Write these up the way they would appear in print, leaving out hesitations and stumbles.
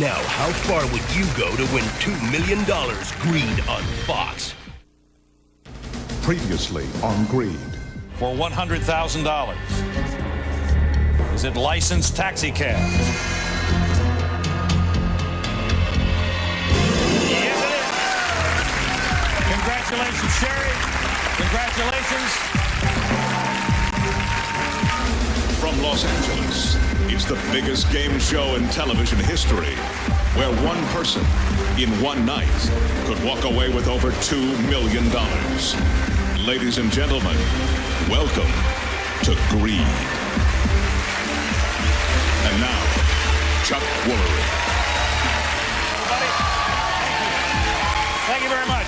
Now, how far would you go to win $2 million? Greed on Fox. Previously on Greed. For $100,000. Is it licensed taxi cabs? Yes, it is. Congratulations, Sherry. Congratulations. From Los Angeles, it's the biggest game show in television history, where one person in one night could walk away with over $2 million. Ladies and gentlemen, welcome to Greed. And now, Chuck Woolery. Thank you very much.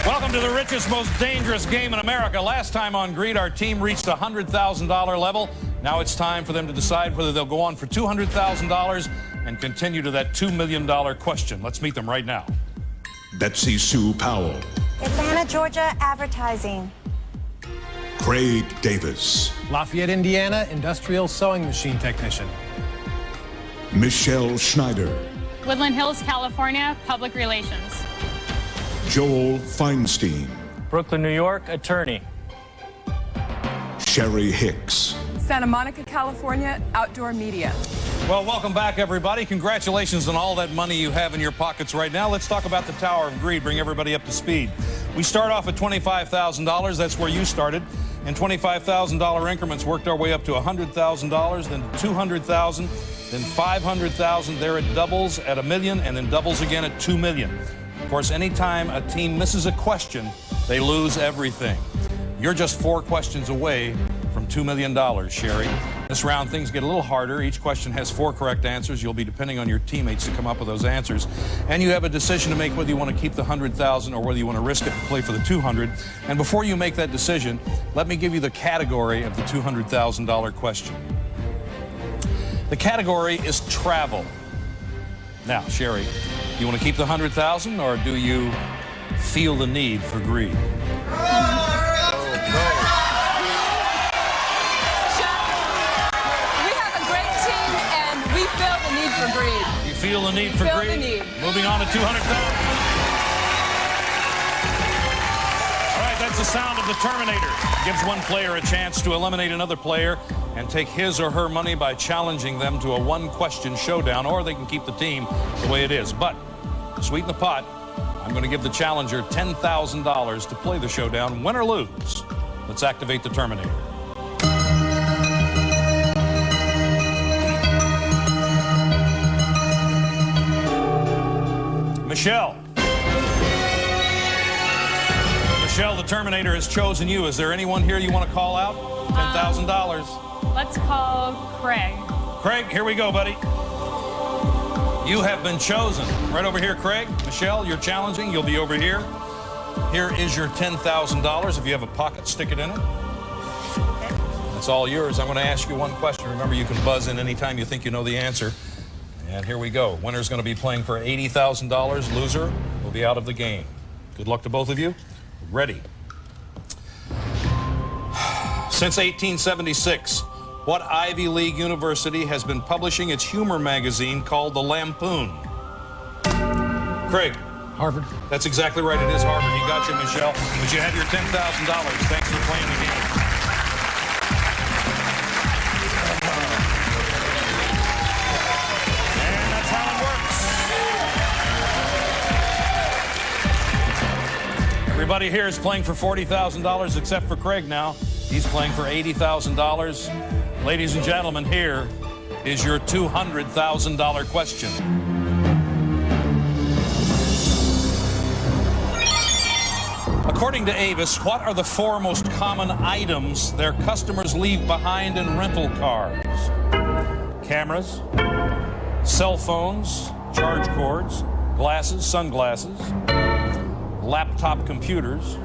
Welcome to the richest, most dangerous game in America. Last time on Greed, our team reached the $100,000 level. Now it's time for them to decide whether they'll go on for $200,000 and continue to that $2 million question. Let's meet them right now. Betsy Sue Powell. Atlanta, Georgia, advertising. Craig Davis. Lafayette, Indiana, industrial sewing machine technician. Michelle Schneider. Woodland Hills, California, public relations. Joel Feinstein. Brooklyn, New York, attorney. Sherry Hicks. Santa Monica, California, outdoor media. Well, welcome back, everybody. Congratulations on all that money you have in your pockets right now. Let's talk about the Tower of Greed, bring everybody up to speed. We start off at $25,000. That's where you started. In $25,000 increments, worked our way up to $100,000, then $200,000, then $500,000. There it doubles at $1 million, and then doubles again at $2 million. Of course, anytime a team misses a question, they lose everything. You're just 4 questions away from $2 million, Sherry. This round, things get a little harder. Each question has 4 correct answers. You'll be depending on your teammates to come up with those answers. And you have a decision to make whether you want to keep the $100,000 or whether you want to risk it and play for the $200,000. And before you make that decision, let me give you the category of the $200,000 question. The category is travel. Now, Sherry, you want to keep the $100,000 or do you feel the need for greed? You feel the need for greed? Moving on to $200,000. All right, that's the sound of the Terminator. Gives one player a chance to eliminate another player and take his or her money by challenging them to a one-question showdown, or they can keep the team the way it is. But to sweeten the pot, I'm going to give the challenger $10,000 to play the showdown, win or lose. Let's activate the Terminator. Michelle. Michelle, the Terminator has chosen you. Is there anyone here you want to call out? $10,000. Let's call Craig. Craig, here we go, buddy. You have been chosen. Right over here, Craig. Michelle, you're challenging. You'll be over here. Here is your $10,000. If you have a pocket, stick it in it. That's all yours. I'm going to ask you one question. Remember, you can buzz in anytime you think you know the answer. And here we go. Winner's going to be playing for $80,000. Loser will be out of the game. Good luck to both of you. Ready. Since 1876, what Ivy League university has been publishing its humor magazine called The Lampoon? Craig. Harvard. That's exactly right. It is Harvard. You got you, Michelle. But you have your $10,000. Thanks for playing the game. Everybody here is playing for $40,000 except for Craig now. He's playing for $80,000. Ladies and gentlemen, here is your $200,000 question. According to Avis, what are the 4 most common items their customers leave behind in rental cars? Cameras, cell phones, charge cords, glasses, sunglasses, laptop computers,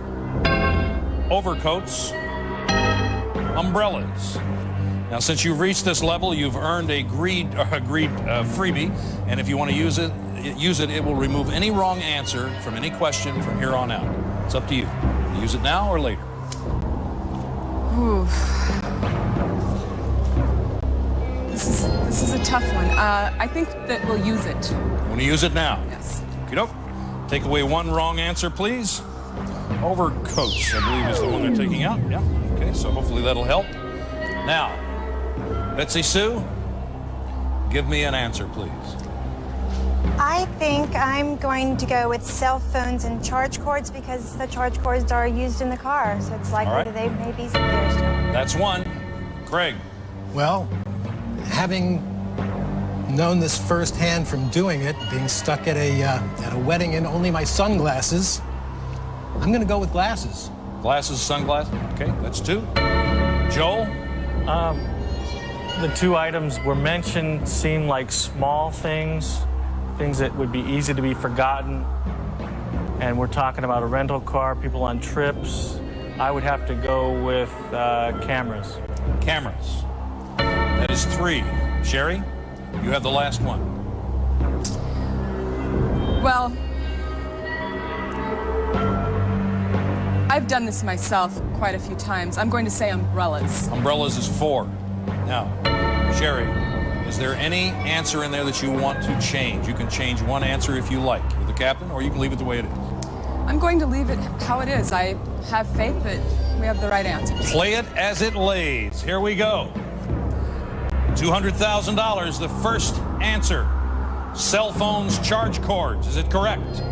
overcoats, umbrellas. Now, since you've reached this level, you've earned a greed freebie, and if you want to use it, it will remove any wrong answer from any question from here on out. It's up to you. Use it now or later. Ooh. This This is a tough one. I think that we'll use it. Want to use it now? Yes. Okey-doke. Take away one wrong answer, please. Overcoats, I believe, is the one they're taking out. Yeah. Okay, so hopefully that'll help. Now, Betsy Sue, give me an answer, please. I think I'm going to go with cell phones and charge cords because the charge cords are used in the car, so it's likely right. that they may be there still. That's one. Craig. Well, having known this firsthand from doing it, being stuck at a wedding in only my sunglasses, I'm going to go with glasses. Glasses, sunglasses. Okay, that's two. Joel? The two items were mentioned seem like small things that would be easy to be forgotten. And we're talking about a rental car, people on trips. I would have to go with cameras. Cameras. That is three. Sherry, you have the last one. Well, I've done this myself quite a few times. I'm going to say umbrellas. Umbrellas is four. Now, Sherry, is there any answer in there that you want to change? You can change one answer if you like. You're the captain, or you can leave it the way it is. I'm going to leave it how it is. I have faith that we have the right answer. Play it as it lays. Here we go. $200,000, the first answer. Cell phones, charge cords. Is it correct?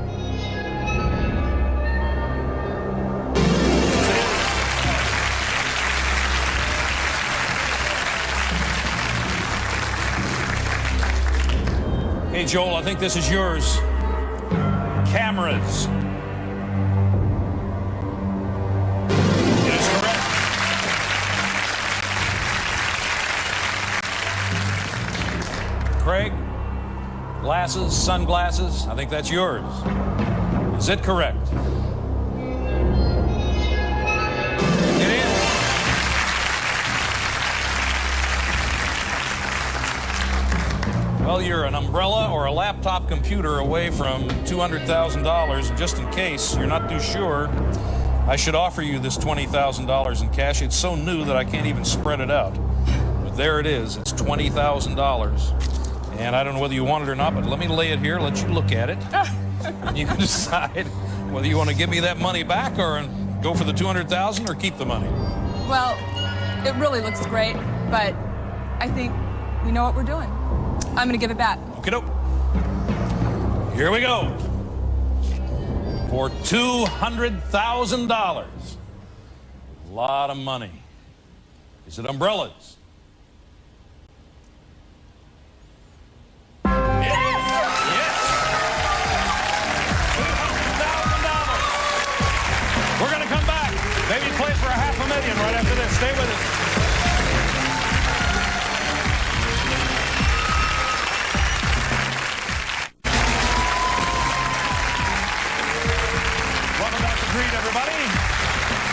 Hey, Joel, I think this is yours. Cameras. It is correct. Craig, glasses, sunglasses. I think that's yours. Is it correct? It is. Well, you're an umbrella or a laptop computer away from $200,000. And just in case you're not too sure, I should offer you this $20,000 in cash. It's so new that I can't even spread it out. But there it is. It's $20,000. And I don't know whether you want it or not, but let me lay it here, let you look at it. And you can decide whether you want to give me that money back or go for the $200,000 or keep the money. Well, it really looks great, but I think we know what we're doing. I'm going to give it back. Okey-doke. Here we go. For $200,000. A lot of money. Is it umbrellas? Yes! Yes! $200,000. We're going to come back. Maybe play for $500,000 right after this. Stay with us.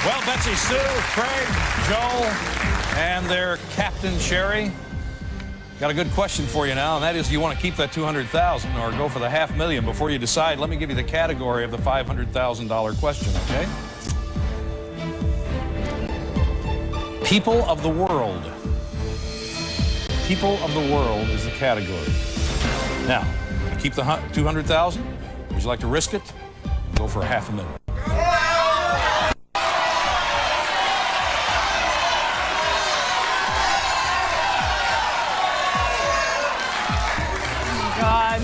Well, Betsy Sue, Craig, Joel, and their captain, Sherry, got a good question for you now, and that is, do you want to keep that $200,000 or go for the $500,000? Before you decide, let me give you the category of the $500,000 question, okay? People of the world. People of the world is the category. Now, keep the $200,000? Would you like to risk it? Go for $500,000. God.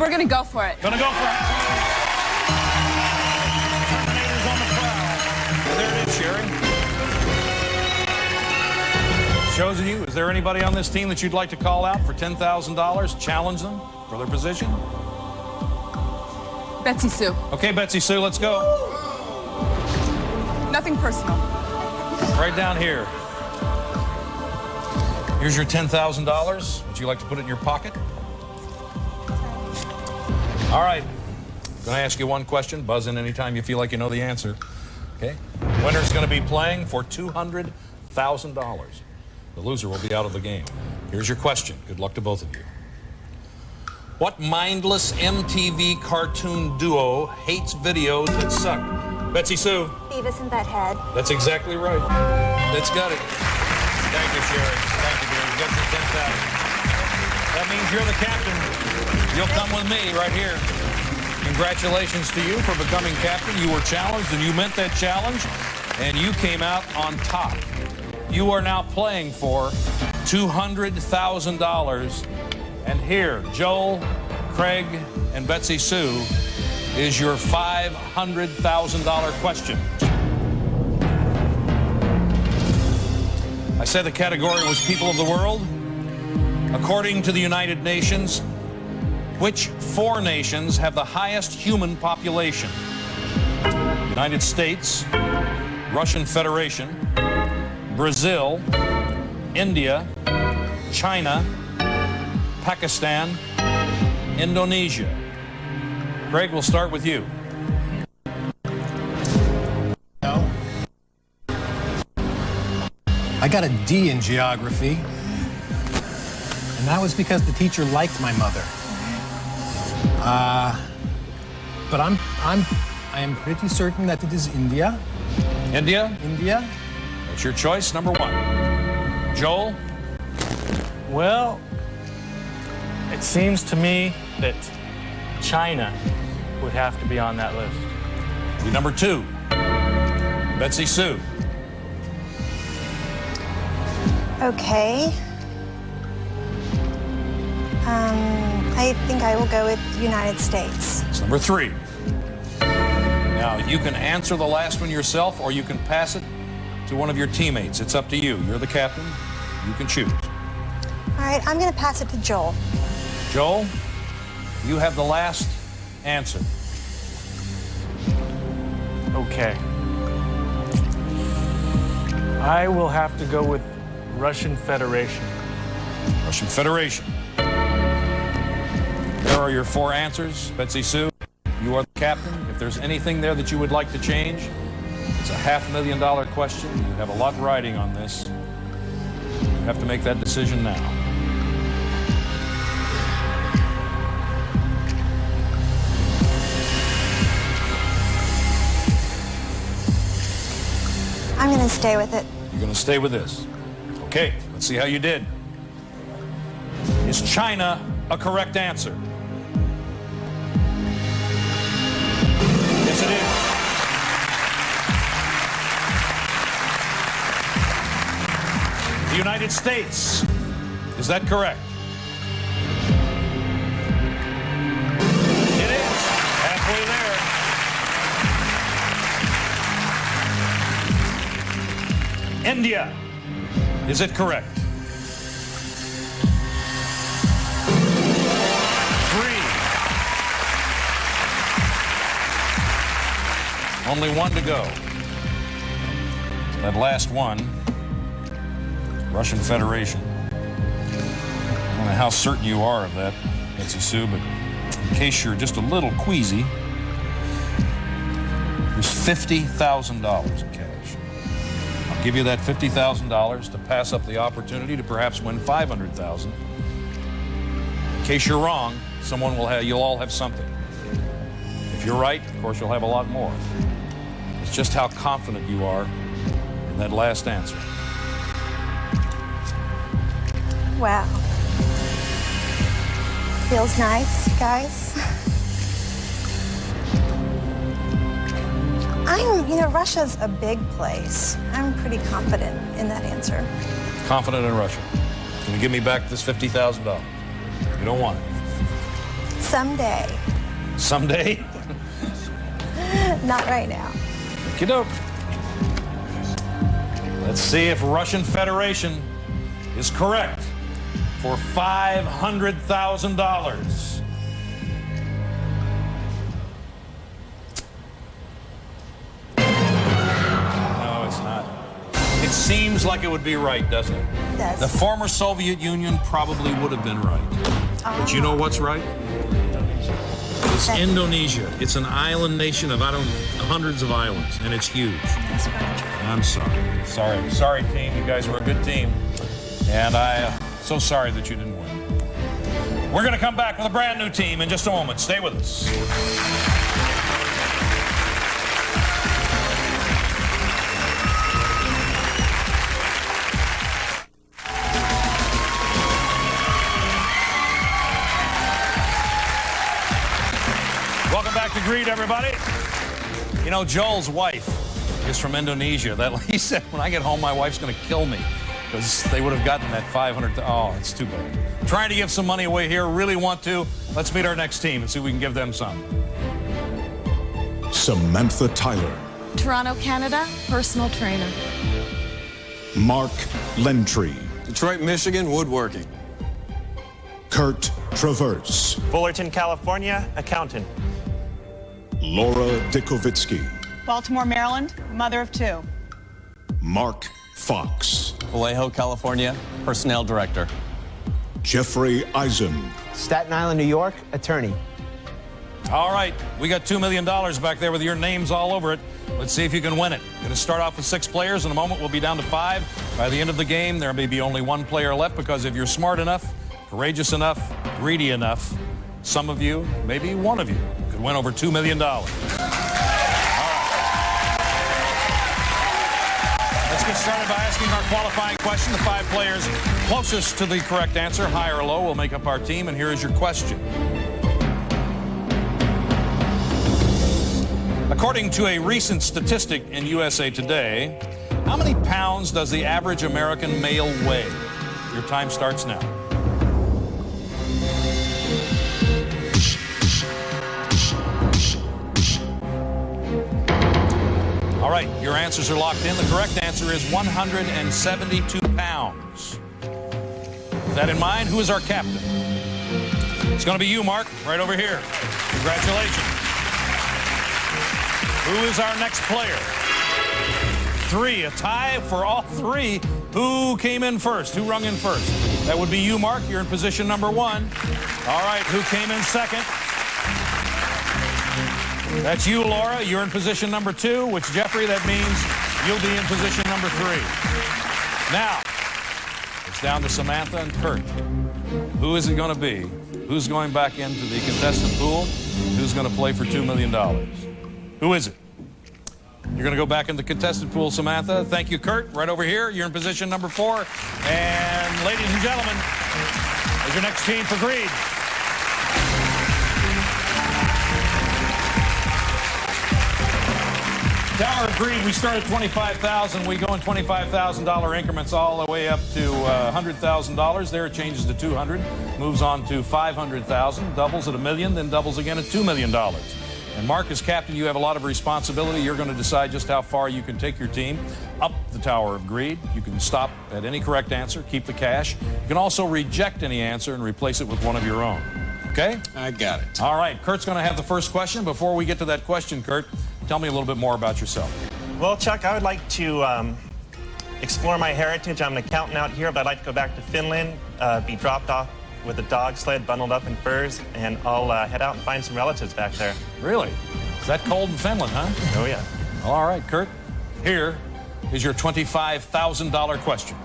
We're going to go for it. Gonna go for it. Terminators on the prowl. Well, there it is, Sherry. Chosen you. Is there anybody on this team that you'd like to call out for $10,000? Challenge them for their position? Betsy Sue. Okay, Betsy Sue, let's go. Nothing personal. Right down here. Here's your $10,000. Would you like to put it in your pocket? All right. Going to ask you one question. Buzz in anytime you feel like you know the answer. Okay? Winner's going to be playing for $200,000. The loser will be out of the game. Here's your question. Good luck to both of you. What mindless MTV cartoon duo hates videos that suck? Betsy Sue. Beavis and Butthead. That's exactly right. That's got it. Thank you, Sherry. Thank you, dear. You got your 10,000. That means you're the captain. You'll come with me right here. Congratulations to you for becoming captain. You were challenged, and you meant that challenge, and you came out on top. You are now playing for $200,000. And here, Joel, Craig, and Betsy Sue is your $500,000 question. I said the category was people of the world. According to the United Nations, which 4 nations have the highest human population? United States, Russian Federation, Brazil, India, China, Pakistan, Indonesia. Greg, we'll start with you. No. I got a D in geography, and that was because the teacher liked my mother. But I am pretty certain that it is India. India? India? That's your choice, number 1. Joel? Well, it seems to me that China would have to be on that list. Be number 2. Betsy Sue? Okay. I think I will go with United States. It's number 3. Now, you can answer the last one yourself, or you can pass it to one of your teammates. It's up to you. You're the captain. You can choose. All right, I'm going to pass it to Joel. Joel, you have the last answer. Okay. I will have to go with Russian Federation. Russian Federation. There are your 4 answers. Betsy Sue, you are the captain. If there's anything there that you would like to change, it's a $500,000 question. You have a lot riding on this. You have to make that decision now. I'm going to stay with it. You're going to stay with this. Okay, let's see how you did. Is China a correct answer? Yes, it is. The United States. Is that correct? It is. Halfway there. India. Is it correct? 3. Only 1 to go. That last one, Russian Federation. I don't know how certain you are of that, Betsy Sue, but in case you're just a little queasy, there's $50,000 in cash. I'll give you that $50,000 to pass up the opportunity to perhaps win $500,000. In case you're wrong, someone will have, you'll all have something. If you're right, of course, you'll have a lot more. It's just how confident you are in that last answer. Wow. Feels nice, guys. Russia's a big place. I'm pretty confident in that answer. Confident in Russia. Can you give me back this $50,000? You don't want it. Someday. Someday? Not right now. Okey-doke. Let's see if Russian Federation is correct for $500,000. No, it's not. It seems like it would be right, doesn't it? It does. The former Soviet Union probably would have been right. But you know what's right? It's Indonesia. It's an island nation of, hundreds of islands, and it's huge. That's funny. I'm sorry. Sorry, team. You guys were a good team. And I'm so sorry that you didn't win. We're going to come back with a brand new team in just a moment. Stay with us. Welcome back to Greed, everybody. You know, Joel's wife is from Indonesia. He said, when I get home, my wife's going to kill me because they would have gotten that 500. Oh, it's too bad. Trying to give some money away here. Really want to. Let's meet our next team and see if we can give them some. Samantha Tyler. Toronto, Canada, personal trainer. Mark Lentry. Detroit, Michigan, woodworking. Kurt Traverse. Fullerton, California, accountant. Laura Dikovitsky. Baltimore, Maryland, mother of 2. Mark Fox. Vallejo, California, personnel director. Jeffrey Eisen. Staten Island, New York, attorney. All right, we got $2 million back there with your names all over it. Let's see if you can win it. Going to start off with 6 players. In a moment, we'll be down to 5. By the end of the game, there may be only 1 player left because if you're smart enough, courageous enough, greedy enough, some of you, maybe one of you, could win over $2 million. All right. Let's get started by asking our qualifying question. The 5 players closest to the correct answer, high or low, will make up our team. And here is your question. According to a recent statistic in USA Today, how many pounds does the average American male weigh? Your time starts now. All right, your answers are locked in. The correct answer is 172 pounds. With that in mind, who is our captain? It's going to be you, Mark, right over here. Congratulations. Who is our next player? 3, a tie for all 3. Who came in first? Who rung in first? That would be you, Mark. You're in position number 1. All right, who came in second? That's you, Laura. You're in position number 2, which, Jeffrey, that means you'll be in position number 3. Now, it's down to Samantha and Kurt. Who is it going to be? Who's going back into the contestant pool? Who's going to play for $2 million? Who is it? You're going to go back in the contestant pool, Samantha. Thank you, Kurt. Right over here. You're in position number 4. And ladies and gentlemen, is your next team for Greed. Tower of Greed, we start at $25,000. We go in $25,000 increments all the way up to $100,000. There it changes to $200,000, moves on to $500,000, doubles at $1 million, then doubles again at $2 million. And Mark, as captain, you have a lot of responsibility. You're going to decide just how far you can take your team up the Tower of Greed. You can stop at any correct answer, keep the cash. You can also reject any answer and replace it with one of your own. Okay? I got it. All right, Kurt's going to have the first question. Before we get to that question, Kurt, tell me a little bit more about yourself. Well, Chuck, I would like to explore my heritage. I'm an accountant out here, but I'd like to go back to Finland, be dropped off with a dog sled bundled up in furs, and I'll head out and find some relatives back there. Really? Is that cold in Finland, huh? Oh, yeah. All right, Kurt, here is your $25,000 question.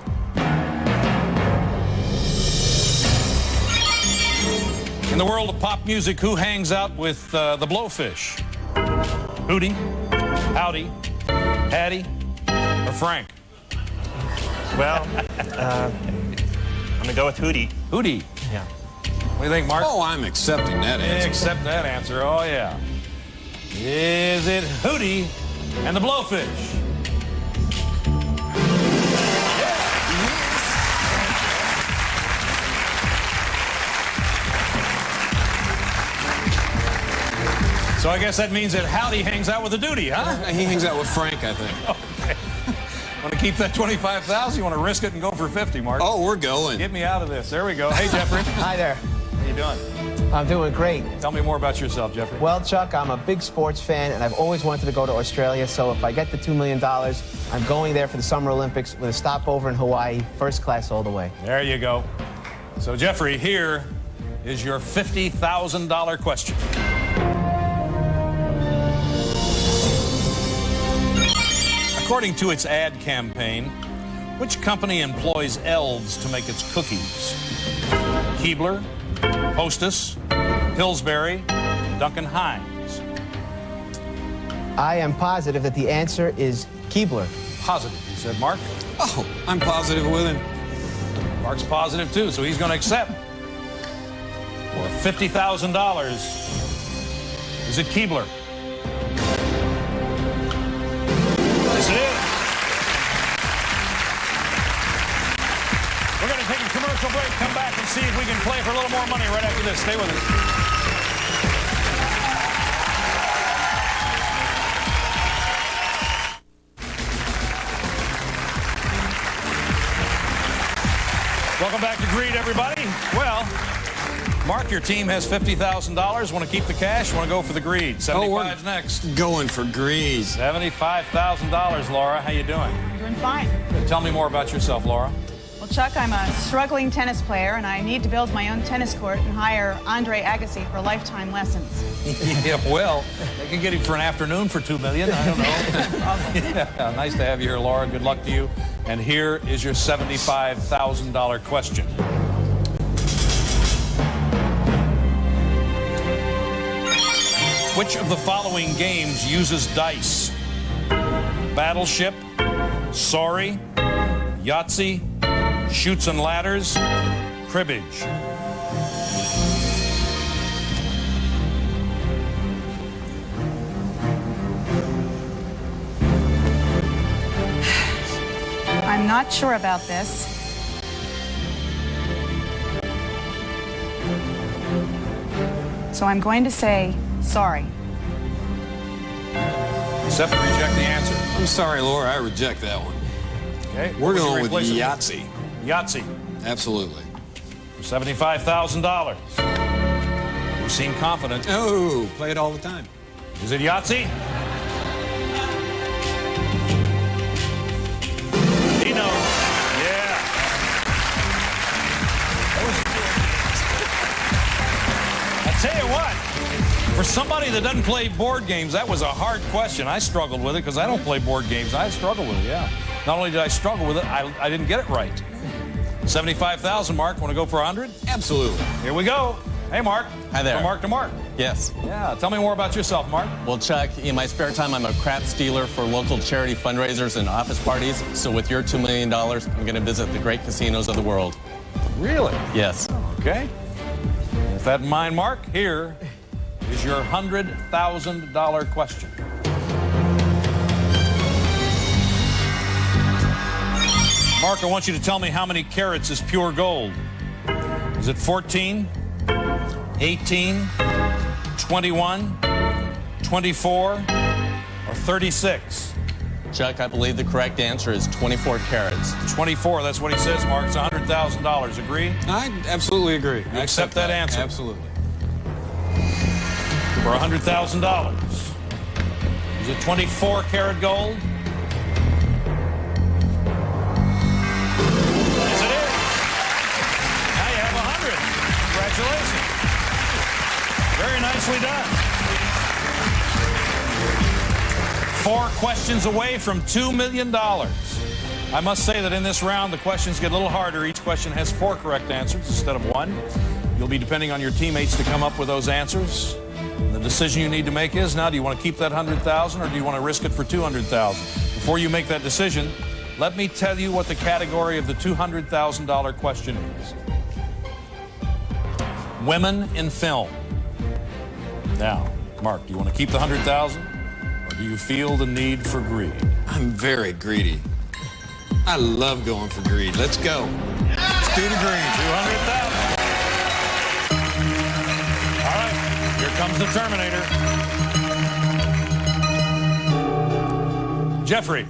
In the world of pop music, who hangs out with the Blowfish? Hootie, Howdy, Hattie, or Frank? Well, I'm going to go with Hootie. Hootie? Yeah. What do you think, Mark? Oh, I'm accepting that answer. Accept that answer, oh yeah. Is it Hootie and the Blowfish? So I guess that means that Howdy hangs out with the Duty, huh? He hangs out with Frank, I think. Okay. Want to keep that $25,000? You want to risk it and go for 50, Mark? Oh, we're going. Get me out of this. There we go. Hey, Jeffrey. Hi there. How you doing? I'm doing great. Tell me more about yourself, Jeffrey. Well, Chuck, I'm a big sports fan, and I've always wanted to go to Australia, so if I get the $2 million, I'm going there for the Summer Olympics with a stopover in Hawaii, first class all the way. There you go. So, Jeffrey, here is your $50,000 question. According to its ad campaign, which company employs elves to make its cookies? Keebler, Hostess, Pillsbury, Duncan Hines. I am positive that the answer is Keebler. Positive, you said, Mark? Oh, I'm positive with him. Mark's positive, too, so he's going to accept. For $50,000, Is it Keebler? Yes, it is. We're going to take a commercial break, come back and see if we can play for a little more money right after this. Stay with us. Welcome back to Greed, everybody. Well, Mark, your team has $50,000. Want to keep the cash? Want to go for the Greed? 75's next. Going for Greed. $75,000, Laura. How you doing? Doing fine. Good. Tell me more about yourself, Laura. Well, Chuck, I'm a struggling tennis player, and I need to build my own tennis court and hire Andre Agassi for lifetime lessons. Yeah, well, they can get him for an afternoon for $2 million. I don't know. Yeah, nice to have you here, Laura. Good luck to you. And here is your $75,000 question. Which of the following games uses dice? Battleship, Sorry, Yahtzee, Chutes and Ladders, Cribbage. I'm not sure about this. So I'm going to say sorry. Accept or reject the answer? I'm sorry, Laura. I reject that one. Okay. We're going with Yahtzee. Yahtzee. Absolutely. For $75,000. You seem confident. Oh, play it all the time. Is it Yahtzee? He knows. Yeah. I tell you what, for somebody that doesn't play board games, that was a hard question. I struggled with it because I don't play board games. I struggled with it, yeah. Not only did I struggle with it, I didn't get it right. 75,000, Mark. Want to go for 100? Absolutely. Here we go. Hey, Mark. Hi there. From Mark to Mark. Yes. Yeah. Tell me more about yourself, Mark. Well, Chuck, in my spare time, I'm a craps dealer for local charity fundraisers and office parties. So with your $2 million, I'm going to visit the great casinos of the world. Really? Yes. Okay. With that in mind, Mark, here is your $100,000 question. Mark, I want you to tell me how many carats is pure gold. Is it 14, 18, 21, 24, or 36? Chuck, I believe the correct answer is 24 carats. 24, that's what he says, Mark. It's $100,000. Agree? I absolutely agree. You accept that answer? Absolutely. For $100,000. Is it 24 karat gold? Yes, it is. Now you have 100. Congratulations. Very nicely done. 4 questions away from $2 million. I must say that in this round, the questions get a little harder. Each question has 4 correct answers instead of 1. You'll be depending on your teammates to come up with those answers. The decision you need to make is now, do you want to keep that $100,000 or do you want to risk it for $200,000? Before you make that decision, let me tell you what the category of the $200,000 question is. Women in film. Now, Mark, do you want to keep the $100,000 or do you feel the need for greed? I'm very greedy. I love going for greed. Let's go. Let's do the greed. $200,000. All right, here comes the Terminator. Jeffrey.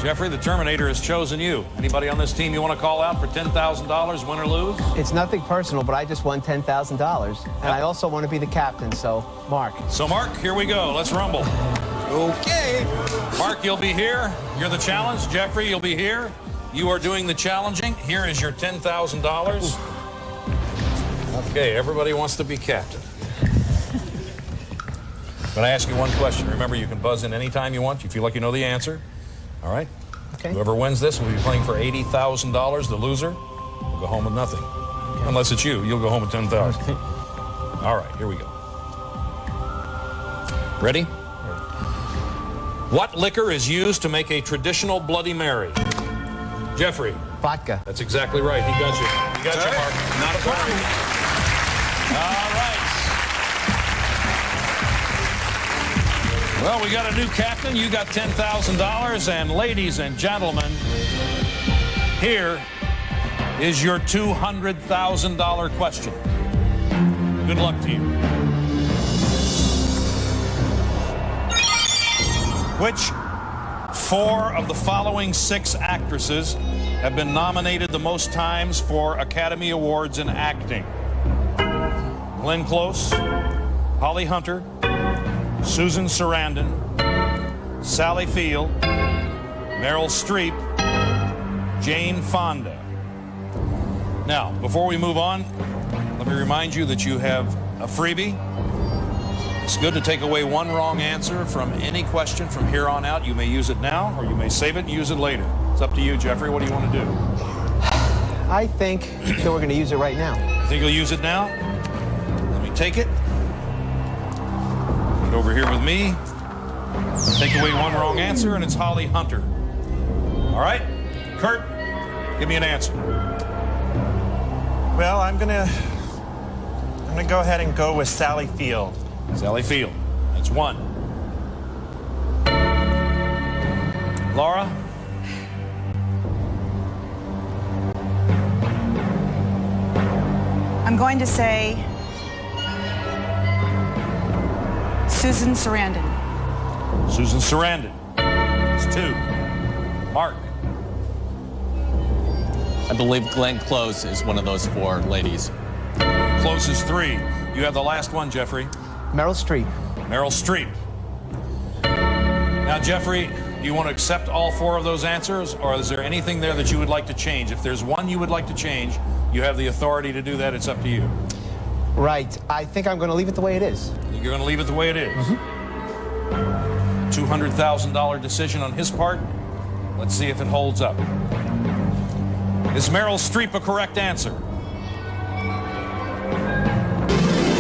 Jeffrey, the Terminator has chosen you. Anybody on this team you want to call out for $10,000, win or lose? It's nothing personal, but I just won $10,000. And I also want to be the captain, so Mark. So, Mark, here we go. Let's rumble. Okay. Mark, you'll be here. You're the challenge. Jeffrey, you'll be here. You are doing the challenging. Here is your $10,000. Okay, everybody wants to be captain. I'm going to ask you one question. Remember, you can buzz in anytime you want. You feel like you know the answer. All right? Okay. Whoever wins this will be playing for $80,000. The loser will go home with nothing. Okay. Unless it's you. You'll go home with $10,000. All right, here we go. Ready? What liquor is used to make a traditional Bloody Mary? Jeffrey. Vodka. That's exactly right. He got you. He got you, Mark. Not a problem. All right. Well, we got a new captain. You got $10,000. And ladies and gentlemen, here is your $200,000 question. Good luck to you. Which 4 of the following 6 actresses have been nominated the most times for Academy Awards in acting? Glenn Close, Holly Hunter, Susan Sarandon, Sally Field, Meryl Streep, Jane Fonda. Now, before we move on, let me remind you that you have a freebie. It's good to take away 1 wrong answer from any question from here on out. You may use it now, or you may save it and use it later. It's up to you, Jeffrey. What do you want to do? I think that we're going to use it right now. You think you'll use it now? Let me take it. Put it over here with me. Take away 1 wrong answer, and it's Holly Hunter. All right? Kurt, give me an answer. Well, I'm gonna go ahead and go with Sally Field. Sally Field. That's 1. Laura? I'm going to say Susan Sarandon. Susan Sarandon. That's 2. Mark? I believe Glenn Close is one of those 4 ladies. Close is 3. You have the last one, Jeffrey. Meryl Streep. Meryl Streep. Now, Jeffrey, do you want to accept all 4 of those answers, or is there anything there that you would like to change? If there's one you would like to change, you have the authority to do that. It's up to you. Right. I think I'm going to leave it the way it is. You're going to leave it the way it is? $200,000 decision on his part. Let's see if it holds up. Is Meryl Streep a correct answer? It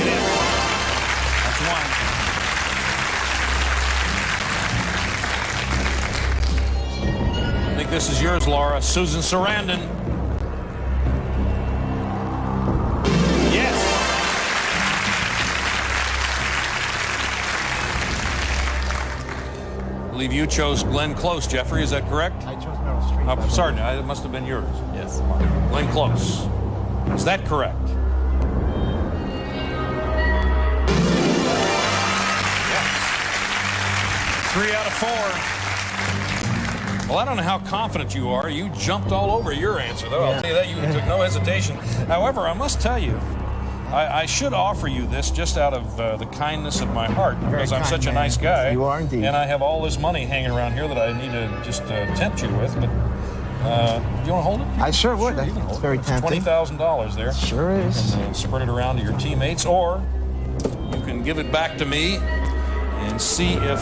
is. That's 1. I think this is yours, Laura. Susan Sarandon. Yes. I believe you chose Glenn Close, Jeffrey. Is that correct? I chose Meryl Streep. Oh, sorry, no, it must have been yours. Yes. Glenn Close. Is that correct? Yes. 3 out of 4. Well, I don't know how confident you are. You jumped all over your answer, though. I'll tell you that. You took no hesitation. However, I must tell you, I should offer you this just out of the kindness of my heart, because I'm such a nice guy. You are indeed. And I have all this money hanging around here that I need to just tempt you with. But do you want to hold it? I sure would. You can hold It's very it. tempting. It's $20,000 there. Sure is. And spread it around to your teammates, or you can give it back to me and see if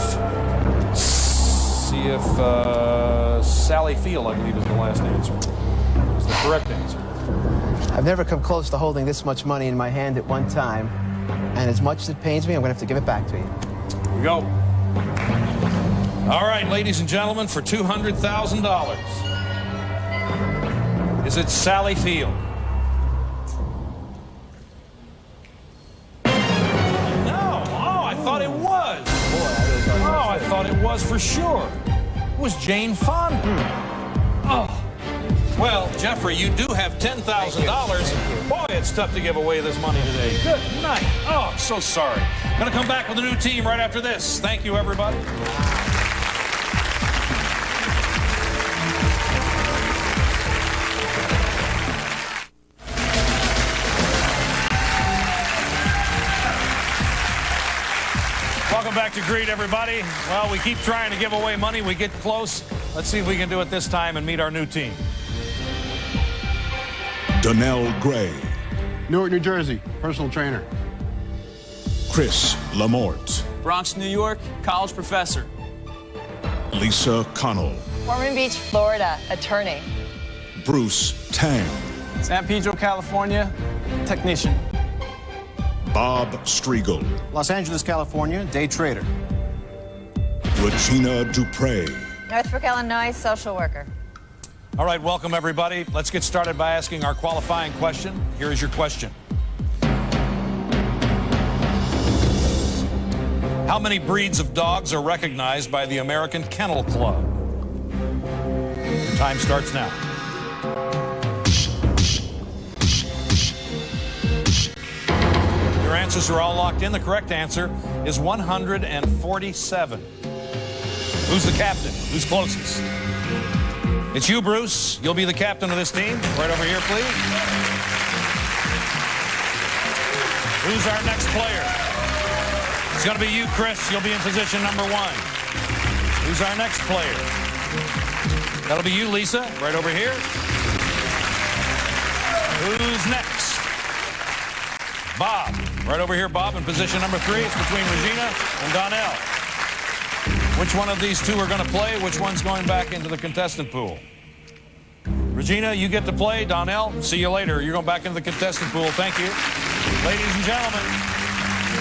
Sally Field, I believe, is the last answer. Is the correct answer. I've never come close to holding this much money in my hand at one time. And as much as it pains me, I'm going to have to give it back to you. Here we go. All right, ladies and gentlemen, for $200,000. Is it Sally Field? No. Oh, I thought it was. Oh, I thought it was for sure. It was Jane Fonda. Oh. Well, Jeffrey, you do have $10,000. Boy, it's tough to give away this money today. Good night. Oh, I'm so sorry. Gonna come back with a new team right after this. Thank you, everybody. Welcome back to Greed, everybody. Well, we keep trying to give away money. We get close. Let's see if we can do it this time and meet our new team. Donnell Gray. Newark, New Jersey, personal trainer. Chris Lamort. Bronx, New York, college professor. Lisa Connell. Ormond Beach, Florida, attorney. Bruce Tang. San Pedro, California, technician. Bob Striegel. Los Angeles, California, day trader. Regina Dupre. Northbrook, Illinois, social worker. All right, welcome, everybody. Let's get started by asking our qualifying question. Here is your question. How many breeds of dogs are recognized by the American Kennel Club? Your time starts now. Your answers are all locked in. The correct answer is 147. Who's the captain? Who's closest? It's you, Bruce. You'll be the captain of this team. Right over here, please. Who's our next player? It's going to be you, Chris. You'll be in position number 1. Who's our next player? That'll be you, Lisa. Right over here. Who's next? Bob. Right over here, Bob, in position number 3. It's between Regina and Donnell. Which one of these two are going to play? Which one's going back into the contestant pool? Regina, you get to play. Donnell, see you later. You're going back into the contestant pool. Thank you. Ladies and gentlemen,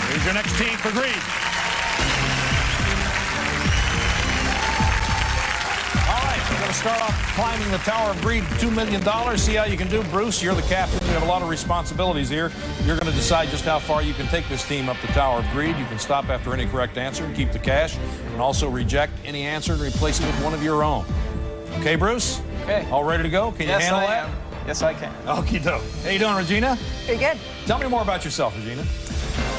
here's your next team for Greed. All right, we're going to start off climbing the Tower of Greed, $2 million. See how you can do. Bruce, you're the captain. You have a lot of responsibilities here. You're going to decide just how far you can take this team up the Tower of Greed. You can stop after any correct answer and keep the cash, and also reject any answer and replace it with one of your own. Okay, Bruce? Okay. All ready to go? Can you handle that? Yes, I can. Okie doke. How you doing, Regina? Pretty good. Tell me more about yourself, Regina.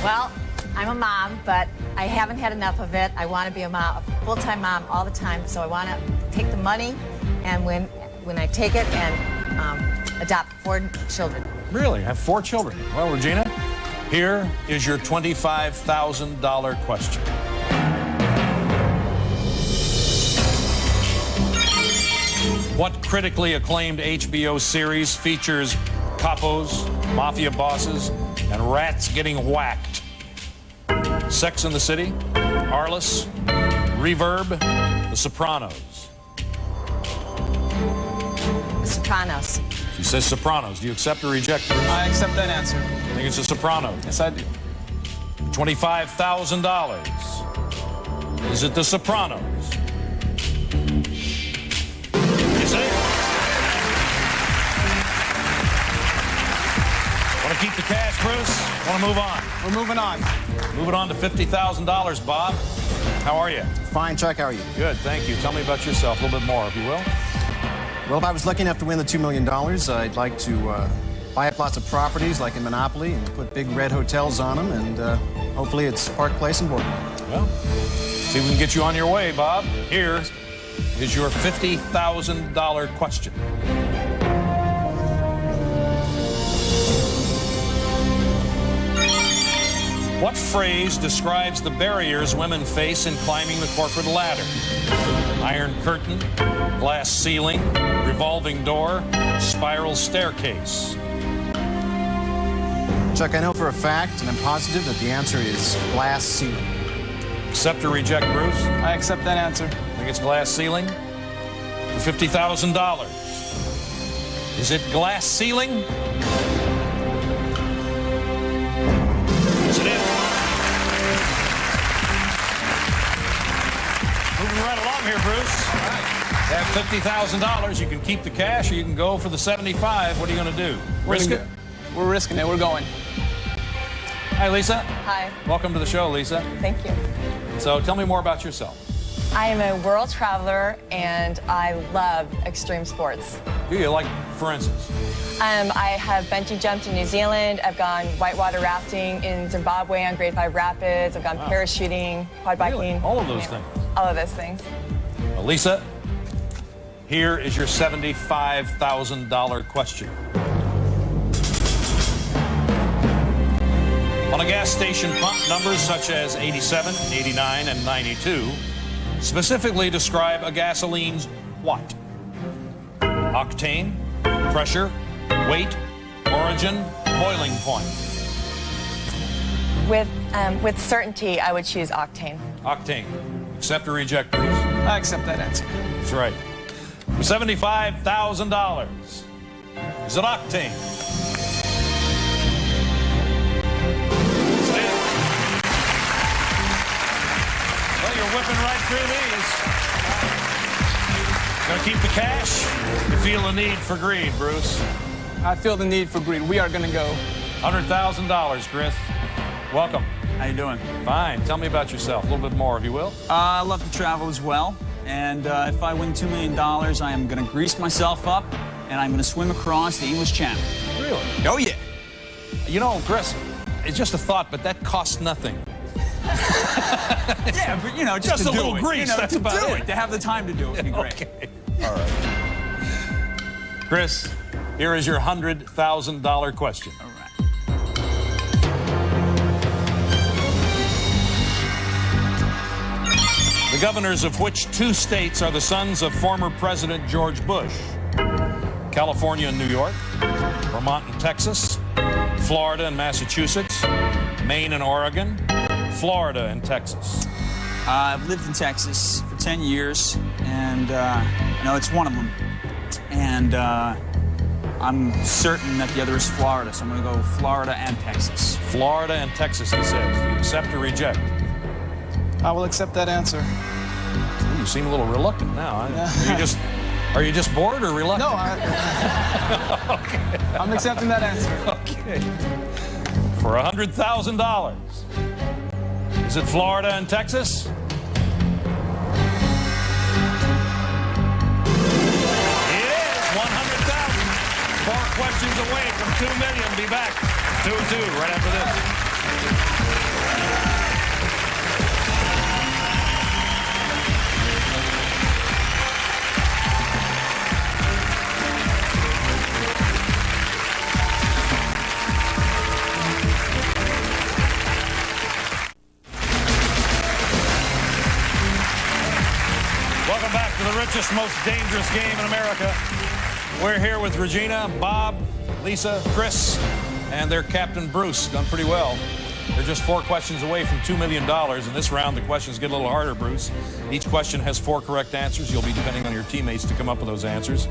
Well, I'm a mom, but I haven't had enough of it. I want to be a mom, a full-time mom all the time. So I want to take the money, and when I take it, and adopt 4 children. Really? Have 4 children? Well, Regina, here is your $25,000 question. What critically acclaimed HBO series features capos, mafia bosses, and rats getting whacked? Sex and the City, Arliss, Reverb, The Sopranos. The Sopranos. She says Sopranos. Do you accept or reject this? I accept that answer. I think it's The Sopranos. Yes, I do. $25,000. Is it The Sopranos? You say? Want to keep the cash, Bruce? Want to move on? We're moving on. Moving on to $50,000, Bob. How are you? Fine, Chuck. How are you? Good, thank you. Tell me about yourself a little bit more, if you will. Well, if I was lucky enough to win the $2 million, I'd like to buy up lots of properties like in Monopoly and put big red hotels on them, and hopefully it's Park Place and Boardwalk. Well, see if we can get you on your way, Bob. Here is your $50,000 question. What phrase describes the barriers women face in climbing the corporate ladder? Iron curtain, glass ceiling, revolving door, spiral staircase. Chuck, I know for a fact, and I'm positive that the answer is glass ceiling. Accept or reject, Bruce? I accept that answer. Think it's glass ceiling? For $50,000. Is it glass ceiling? Is it in? Moving right along here, Bruce. All right. At $50,000, you can keep the cash or you can go for the 75. What are you going to do? Risk it? We're risking it. We're going. Hi, Lisa. Hi. Welcome to the show, Lisa. Thank you. So tell me more about yourself. I am a world traveler, and I love extreme sports. Do you? Like, for instance? I have bungee jumped in New Zealand. I've gone whitewater rafting in Zimbabwe on Grade 5 Rapids. I've gone parachuting, quad biking. Really? All of those things? All of those things. Well, Lisa, here is your $75,000 question. On a gas station pump, numbers such as 87, 89, and 92 specifically describe a gasoline's what? Octane, pressure, weight, origin, boiling point. With certainty, I would choose octane. Octane. Accept or reject, Bruce? I accept that answer. That's right. For $75,000, is it octane? Well, you're whipping right through these. Gonna keep the cash? You feel the need for greed, Bruce? I feel the need for greed. We are going to go. $100,000, Chris. Welcome. How you doing? Fine. Tell me about yourself. A little bit more, if you will. I love to travel as well. And if I win $2 million, I am going to grease myself up, and I'm going to swim across the English Channel. Really? Oh, yeah. You know, Chris, it's just a thought, but that costs nothing. Yeah, but, you know, just a to do little it. grease, You know, that's to about do it. it. To have the time to do it would be great. Okay. All right. Chris, here is your $100,000 question. All right. The governors of which two states are the sons of former President George Bush? California and New York, Vermont and Texas, Florida and Massachusetts, Maine and Oregon, Florida and Texas. I've lived in Texas for 10 years, and no, it's one of them. And I'm certain that the other is Florida, so I'm going to go Florida and Texas. Florida and Texas, he says. Do you accept or reject? I will accept that answer. You seem a little reluctant now. Are you just bored or reluctant? No, Okay. I'm accepting that answer. Okay. For $100,000. Is it Florida and Texas? It is $100,000. 4 questions away from $2 million. Be back 2-2 right after this. Welcome back to the richest, most dangerous game in America. We're here with Regina, Bob, Lisa, Chris, and their captain, Bruce. Done pretty well. They're just 4 questions away from $2 million. In this round, the questions get a little harder, Bruce. Each question has 4 correct answers. You'll be depending on your teammates to come up with those answers.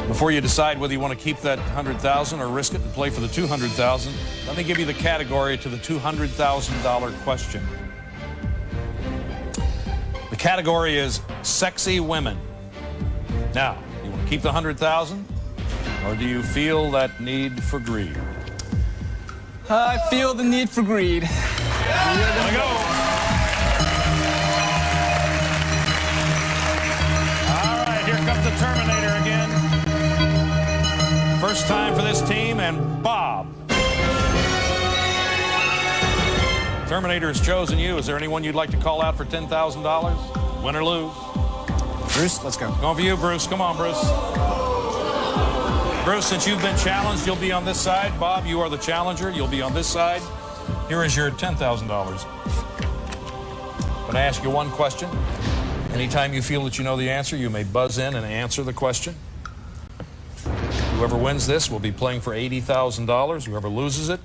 Before you decide whether you want to keep that $100,000 or risk it and play for the $200,000, let me give you the category to the $200,000 question. The category is sexy women. Now, you want to keep the $100,000, or do you feel that need for greed? I feel the need for greed. Here we go. All right, here comes the Terminator again. First time for this team, and Bob. Terminator has chosen you. Is there anyone you'd like to call out for $10,000? Win or lose? Bruce, let's go. Going for you, Bruce. Come on, Bruce. Bruce, since you've been challenged, you'll be on this side. Bob, you are the challenger. You'll be on this side. Here is your $10,000. I'm going to ask you one question. Anytime you feel that you know the answer, you may buzz in and answer the question. Whoever wins this will be playing for $80,000. Whoever loses it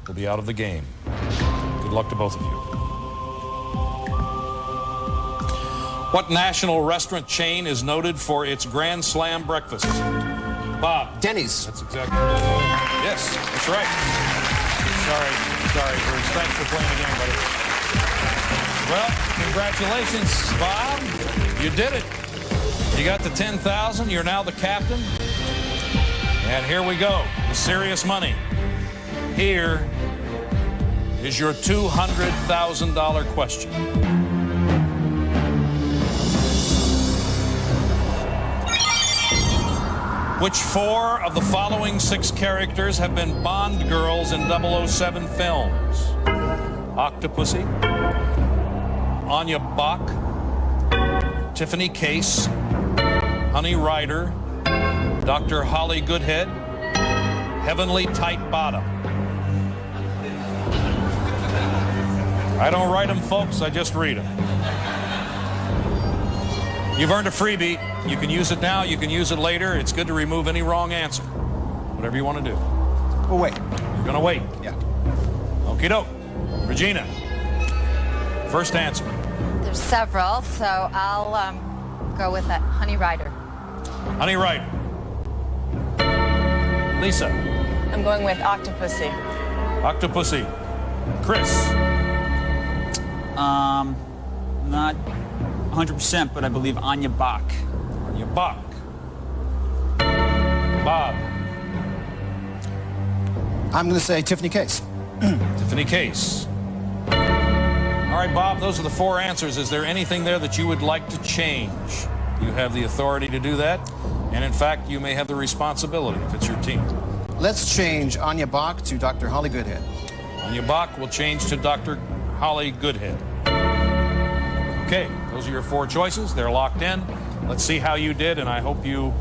will be out of the game. Good luck to both of you. What national restaurant chain is noted for its Grand Slam breakfast? Bob. Denny's. That's exactly it. Yes, that's right. Sorry, Bruce. Thanks for playing the game, buddy. Well, congratulations, Bob. You did it. You got the $10,000. You're now the captain. And here we go. The serious money. Here is your $200,000 question. Which 4 of the following 6 characters have been Bond girls in 007 films? Octopussy, Anya Bach, Tiffany Case, Honey Ryder, Dr. Holly Goodhead, Heavenly Tight Bottom. I don't write them, folks. I just read them. You've earned a freebie. You can use it now. You can use it later. It's good to remove any wrong answer. Whatever you want to do. We'll wait. You're going to wait? Yeah. Okie doke. Regina, first answer. There's several, so I'll go with that Honey Ryder. Honey Ryder. Lisa. I'm going with Octopussy. Octopussy. Chris. Not 100%, but I believe Anya Bach. Anya Bach. Bob. I'm going to say Tiffany Case. Tiffany Case. All right, Bob, those are the 4 answers. Is there anything there that you would like to change? You have the authority to do that. And in fact, you may have the responsibility if it's your team. Let's change Anya Bach to Dr. Holly Goodhead. Anya Bach will change to Dr. Holly Goodhead. Okay, those are your 4 choices. They're locked in. Let's see how you did, and I hope you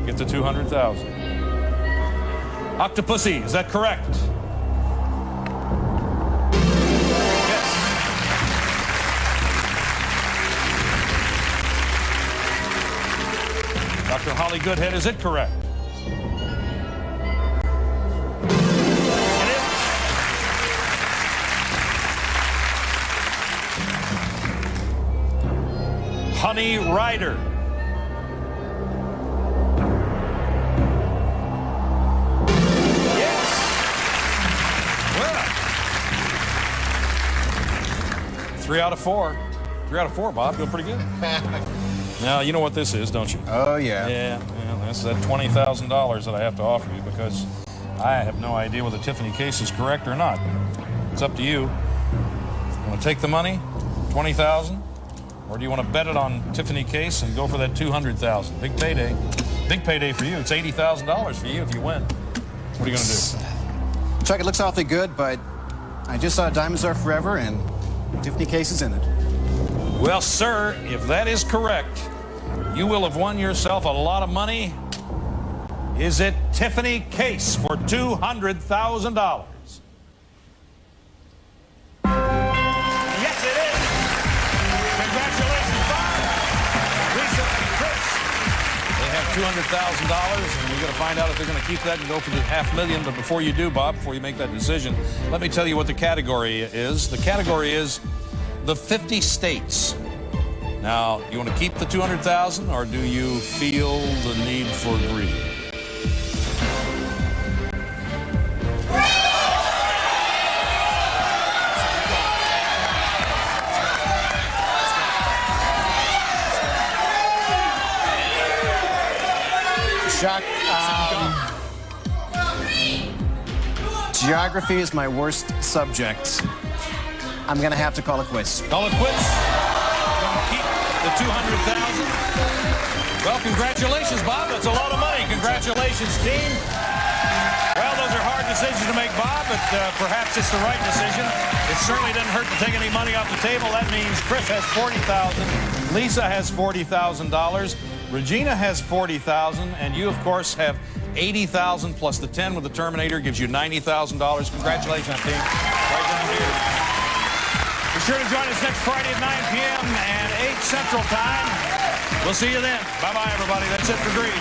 get the $200,000. Octopussy, is that correct? Yes. Dr. Holly Goodhead, is it correct? Honey Rider. Yes. Well. 3 out of 4. 3 out of 4, Bob. Doing pretty good. Now, you know what this is, don't you? Oh, yeah. Yeah, that's that $20,000 that I have to offer you because I have no idea whether Tiffany Case is correct or not. It's up to you. Want to take the money, $20,000? Or do you want to bet it on Tiffany Case and go for that $200,000? Big payday. Big payday for you. It's $80,000 for you if you win. What are you going to do? Chuck, it looks awfully good, but I just saw Diamonds Are Forever, and Tiffany Case is in it. Well, sir, if that is correct, you will have won yourself a lot of money. Is it Tiffany Case for $200,000? Yes, it is. Congratulations, Bob. Lisa and Chris. They have $200,000, and we're going to find out if they're going to keep that and go for the $500,000. But before you do, Bob, before you make that decision, let me tell you what the category is. The category is the 50 states. Now, you want to keep the $200,000, or do you feel the need for greed? Chuck, geography is my worst subject. I'm going to have to call it quits. Call it quits? Going to keep the $200,000? Well, congratulations, Bob. That's a lot of money. Congratulations, team. Well, those are hard decisions to make, Bob, but perhaps it's the right decision. It certainly didn't hurt to take any money off the table. That means Chris has $40,000. Lisa has $40,000. Regina has $40,000, and you, of course, have $80,000 plus the 10 with the Terminator gives you $90,000. Congratulations, team. Right down here. Be sure to join us next Friday at 9 p.m. and 8 Central Time. We'll see you then. Bye-bye, everybody. That's it for Greed.